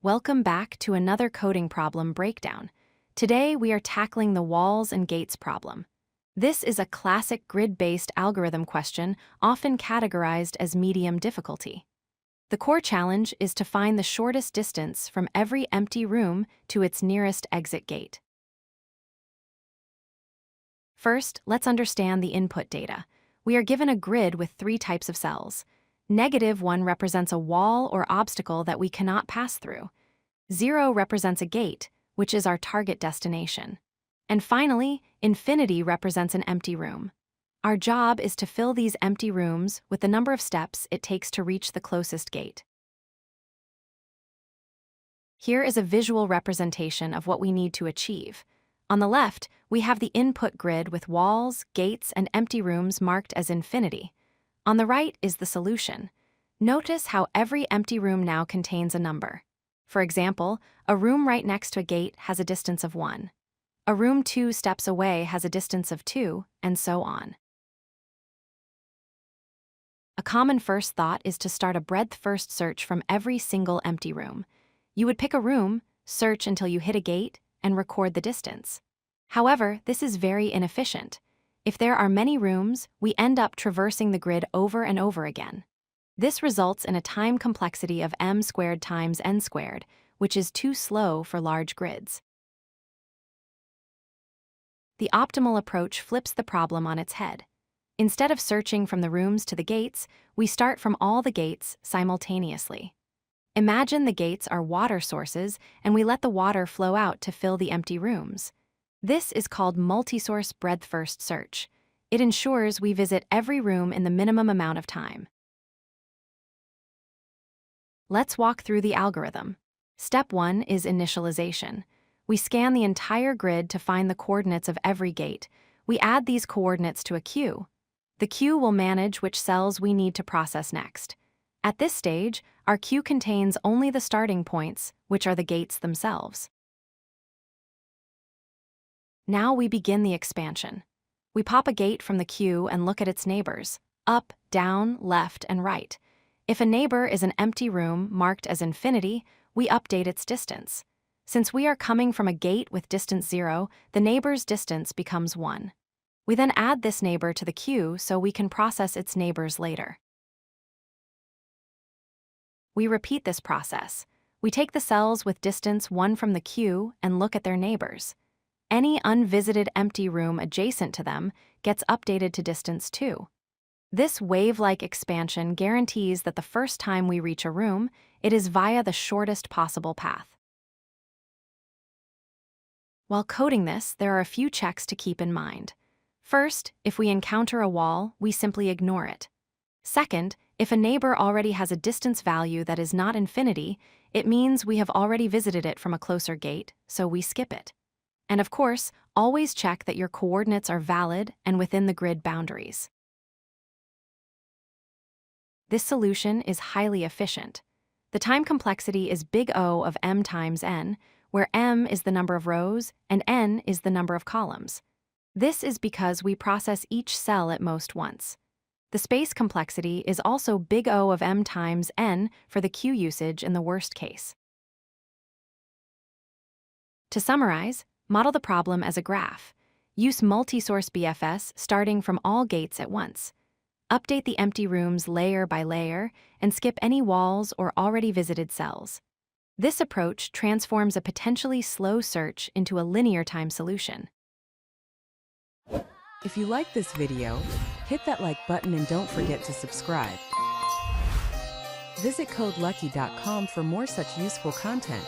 Welcome back to another coding problem breakdown. Today we are tackling the walls and gates problem. This is a classic grid-based algorithm question, often categorized as medium difficulty. The core challenge is to find the shortest distance from every empty room to its nearest exit gate. First, let's understand the input data. We are given a grid with three types of cells. -1 represents a wall or obstacle that we cannot pass through. 0 represents a gate, which is our target destination. And finally, infinity represents an empty room. Our job is to fill these empty rooms with the number of steps it takes to reach the closest gate. Here is a visual representation of what we need to achieve. On the left, we have the input grid with walls, gates, and empty rooms marked as infinity. On the right is the solution. Notice how every empty room now contains a number. For example, a room right next to a gate has a distance of 1. A room 2 steps away has a distance of 2, and so on. A common first thought is to start a breadth-first search from every single empty room. You would pick a room, search until you hit a gate, and record the distance. However, this is very inefficient. If there are many rooms, we end up traversing the grid over and over again. This results in a time complexity of m squared times n squared, which is too slow for large grids. The optimal approach flips the problem on its head. Instead of searching from the rooms to the gates, we start from all the gates simultaneously. Imagine the gates are water sources, and we let the water flow out to fill the empty rooms. This is called multi-source breadth-first search. It ensures we visit every room in the minimum amount of time. Let's walk through the algorithm. Step 1 is initialization. We scan the entire grid to find the coordinates of every gate. We add these coordinates to a queue. The queue will manage which cells we need to process next. At this stage, our queue contains only the starting points, which are the gates themselves. Now we begin the expansion. We pop a gate from the queue and look at its neighbors, up, down, left, and right. If a neighbor is an empty room marked as infinity, we update its distance. Since we are coming from a gate with distance 0, the neighbor's distance becomes 1. We then add this neighbor to the queue so we can process its neighbors later. We repeat this process. We take the cells with distance 1 from the queue and look at their neighbors. Any unvisited empty room adjacent to them gets updated to distance 2. This wave-like expansion guarantees that the first time we reach a room, it is via the shortest possible path. While coding this, there are a few checks to keep in mind. First, if we encounter a wall, we simply ignore it. Second, if a neighbor already has a distance value that is not infinity, it means we have already visited it from a closer gate, so we skip it. And of course, always check that your coordinates are valid and within the grid boundaries. This solution is highly efficient. The time complexity is big O of m times n, where m is the number of rows and n is the number of columns. This is because we process each cell at most once. The space complexity is also big O of m times n for the queue usage in the worst case. To summarize, model the problem as a graph. Use multi-source BFS starting from all gates at once. Update the empty rooms layer by layer and skip any walls or already visited cells. This approach transforms a potentially slow search into a linear time solution. If you like this video, hit that like button and don't forget to subscribe. Visit codelucky.com for more such useful content.